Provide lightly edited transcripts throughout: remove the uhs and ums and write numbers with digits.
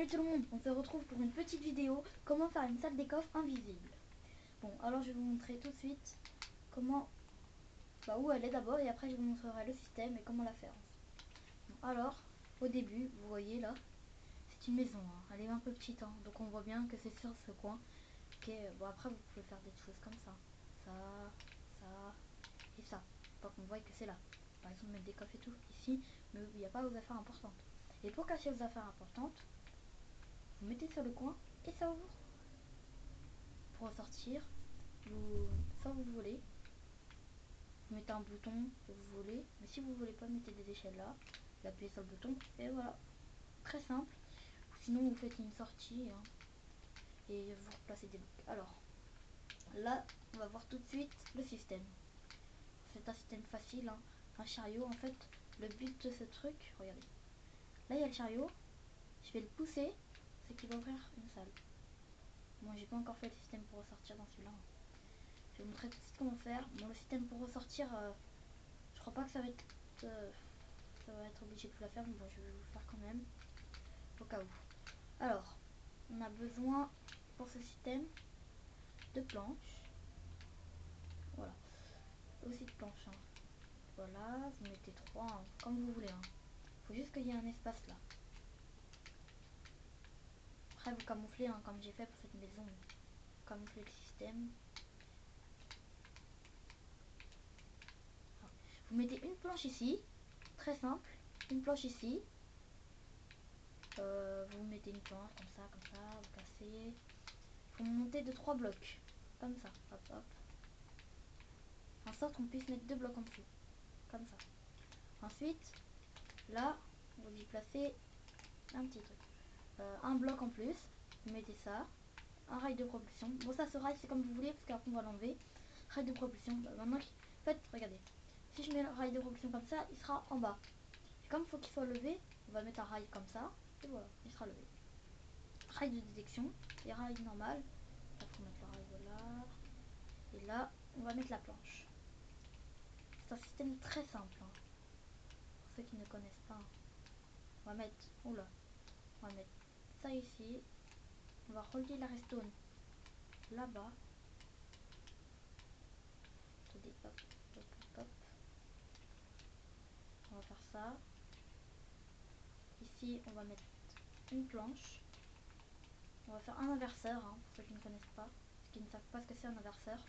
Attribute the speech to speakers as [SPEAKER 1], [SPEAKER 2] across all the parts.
[SPEAKER 1] Salut tout le monde, on se retrouve pour une petite vidéo comment faire une salle des coffres invisible. Bon, alors je vais vous montrer tout de suite comment, où elle est d'abord, et après je vous montrerai le système et comment la faire. Bon, alors, au début, vous voyez là, c'est une maison, hein. Elle est un peu petite, hein, donc on voit bien que c'est sur ce coin. Okay, bon, après vous pouvez faire des choses comme ça, ça et ça, pour qu'on voit que c'est là. Par exemple mettre des coffres et tout ici, mais il n'y a pas vos affaires importantes. Et pour cacher vos affaires importantes, vous mettez sur le coin et ça ouvre. Pour ressortir, soit vous voulez, vous mettez un bouton que vous voulez, mais si vous voulez pas, mettez des échelles là, vous appuyez sur le bouton et voilà, très simple. Sinon vous faites une sortie, hein, et vous replacez des blocs. Alors là, on va voir tout de suite le système. C'est un système facile, hein. Un chariot, en fait, le but de ce truc, regardez, là il y a le chariot, je vais le pousser, c'est qu'il va ouvrir une salle. Moi j'ai pas encore fait le système pour ressortir dans celui-là. Je vais vous montrer tout de suite comment faire. Bon, le système pour ressortir, je crois pas que ça va être obligé de vous la faire, mais bon, je vais vous le faire quand même au cas où. Alors, on a besoin pour ce système de planches. Voilà, aussi de planches, hein. Voilà, vous mettez 3, hein, comme vous voulez, hein. Faut juste qu'il y ait un espace là. Après vous camouflez, hein, comme j'ai fait pour cette maison. Camouflez le système. Alors, vous mettez une planche ici, très simple. Une planche ici. Vous mettez une planche comme ça, vous cassez. Vous montez de 3 blocs, comme ça, hop hop. En sorte qu'on puisse mettre 2 blocs en dessous, comme ça. Ensuite, là, vous y placez un petit truc. Un bloc en plus, vous mettez ça. Un rail de propulsion. Bon, ça, ce rail, c'est comme vous voulez, parce qu'après on va l'enlever. Rail de propulsion, maintenant, en fait, regardez. Si je mets le rail de propulsion comme ça, il sera en bas. Et comme il faut qu'il soit levé, on va mettre un rail comme ça, et voilà, il sera levé. Rail de détection et rail normal. Là, faut mettre le rail, voilà. Et là, on va mettre la planche. C'est un système très simple, hein. Pour ceux qui ne connaissent pas, on va mettre, oula, on va mettre ça ici. On va relier la redstone là-bas. Attendez, hop, hop, hop, hop. On va faire ça. Ici, on va mettre une planche. On va faire un inverseur, hein, pour ceux qui ne connaissent pas, ceux qui ne savent pas ce que c'est un inverseur.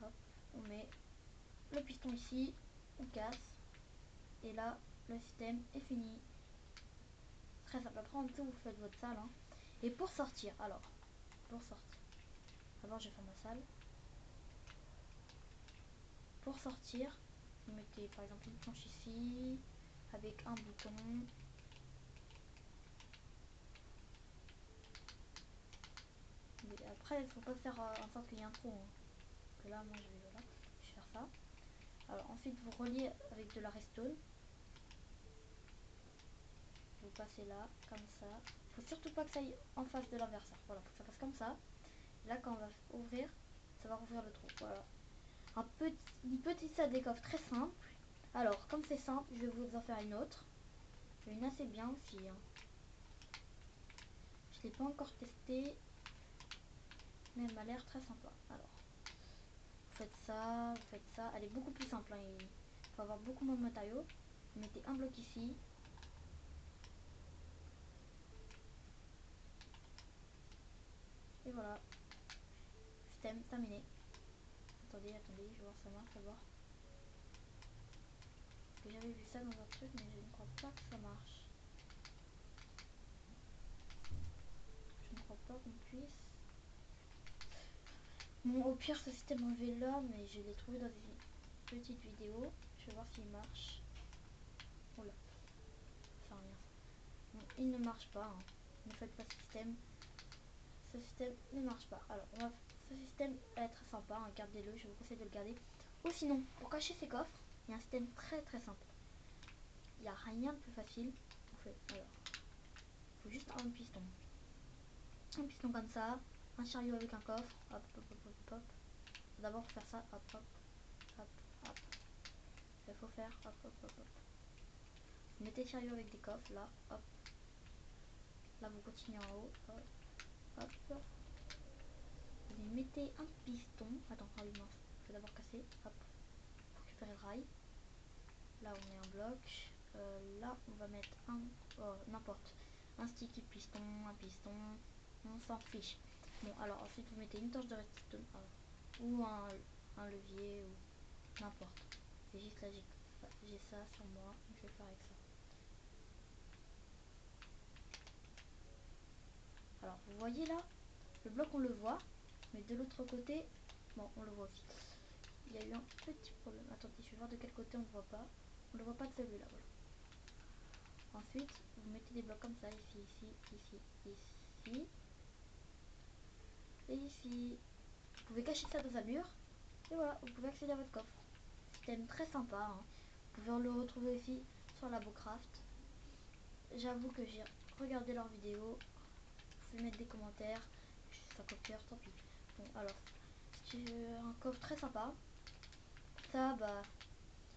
[SPEAKER 1] Hop, on met le piston ici, on casse, et là, le système est fini. Très simple. Après, en dessous, vous faites votre salle, hein. Et pour sortir, alors, d'abord, je vais faire ma salle. Pour sortir, vous mettez par exemple une planche ici, avec un bouton. Mais après, il faut pas faire en sorte qu'il y ait un trou, hein. Que là, moi, je vais faire ça. Alors ensuite, vous reliez avec de la redstone. Vous passez là, comme ça. Faut surtout pas que ça aille en face de l'inverseur. Voilà, faut que ça passe comme ça. Et là, quand on va ouvrir, ça va rouvrir le trou. Voilà. Une petite salle des coffres très simple. Alors, comme c'est simple, je vais vous en faire une autre. Une assez bien aussi, hein. Je l'ai pas encore testée, mais elle m'a l'air très sympa. Alors, vous faites ça, vous faites ça. Elle est beaucoup plus simple, hein. Il faut avoir beaucoup moins de matériaux. Vous mettez un bloc ici. Et voilà. Système terminé. Attendez, je vais voir ça marche d'abord. Parce que j'avais vu ça dans un truc, mais je ne crois pas que ça marche. Je ne crois pas qu'on puisse. Bon, au pire, ce système enlevé là, mais je l'ai trouvé dans une petite vidéo. Je vais voir s'il marche. Oula, ça rien. Bon, il ne marche pas, hein. Ne faites pas ce système. Ce système ne marche pas. Alors, ce système va être sympa, hein. Gardez-le, je vous conseille de le garder. Ou sinon, pour cacher ces coffres, il y a un système très très simple. Il n'y a rien de plus facile. En fait, alors, il faut juste un piston. Un piston comme ça, un chariot avec un coffre, hop, hop, hop, hop, hop. D'abord faire ça, hop, hop, hop, hop. Il faut faire, hop, hop, hop, hop. Vous mettez le chariot avec des coffres, là, hop. Là, vous continuez en haut. Hop. Vous mettez un piston. Attends, oh, mince. Je vais d'abord casser. Hop. Pour récupérer le rail. Là, on met un bloc. Là, on va mettre un... Oh, n'importe. Un sticky piston, un piston. On s'en fiche. Bon, alors ensuite, vous mettez une torche de redstone. Ou un levier, ou n'importe. C'est juste là, j'ai ça sur moi. Je vais faire avec ça. Alors, vous voyez là, le bloc, on le voit. Mais de l'autre côté, bon, on le voit aussi. Il y a eu un petit problème. Attendez, je vais voir de quel côté on ne voit pas. On ne le voit pas de celui-là, voilà. Ensuite, vous mettez des blocs comme ça, ici, ici. Et ici. Vous pouvez cacher ça dans un mur. Et voilà, vous pouvez accéder à votre coffre. Système très sympa. Hein. Vous pouvez le retrouver aussi sur Labocraft. J'avoue que j'ai regardé leurs vidéos. Vous pouvez mettre des commentaires. Ça copieur, tant pis. Bon, alors, c'est un coffre très sympa. Ça, bah,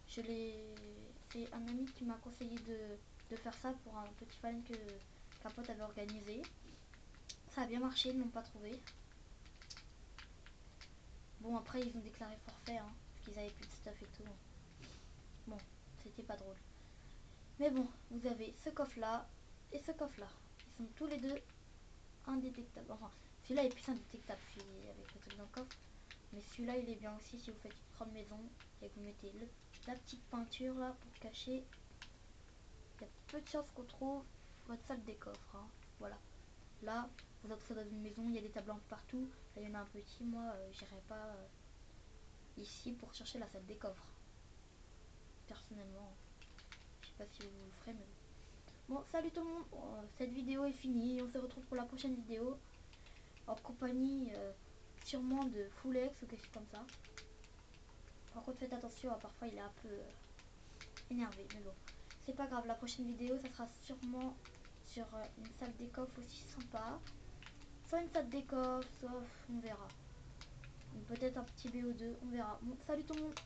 [SPEAKER 1] c'est un ami qui m'a conseillé de faire ça pour un petit fan qu'un pote avait organisé. Ça a bien marché, ils n'ont pas trouvé. Bon, après, ils ont déclaré forfait, hein, parce qu'ils avaient plus de stuff et tout. Bon, c'était pas drôle. Mais bon, vous avez ce coffre-là et ce coffre-là. Ils sont tous les deux indétectables. Enfin, celui-là est plus indétectable, celui avec le truc dans le coffre. Mais celui-là, il est bien aussi si vous faites une grande maison et que vous mettez la petite peinture là pour cacher. Il y a peu de chances qu'on trouve votre salle des coffres. Hein. Voilà. Là, vous entrez dans une maison, il y a des tables blanches partout. Là, il y en a un petit. Moi, j'irai pas ici pour chercher la salle des coffres. Personnellement, je sais pas si vous le ferez, mais bon, salut tout le monde. Cette vidéo est finie. On se retrouve pour la prochaine vidéo en compagnie sûrement de Fullex ou quelque chose comme ça. Par contre, faites attention. Parfois, il est un peu énervé, mais bon, c'est pas grave. La prochaine vidéo, ça sera sûrement sur une salle des coffres aussi sympa. Soit une salle des coffres, soit on verra. Peut-être un petit BO2, on verra. Bon, salut tout le monde.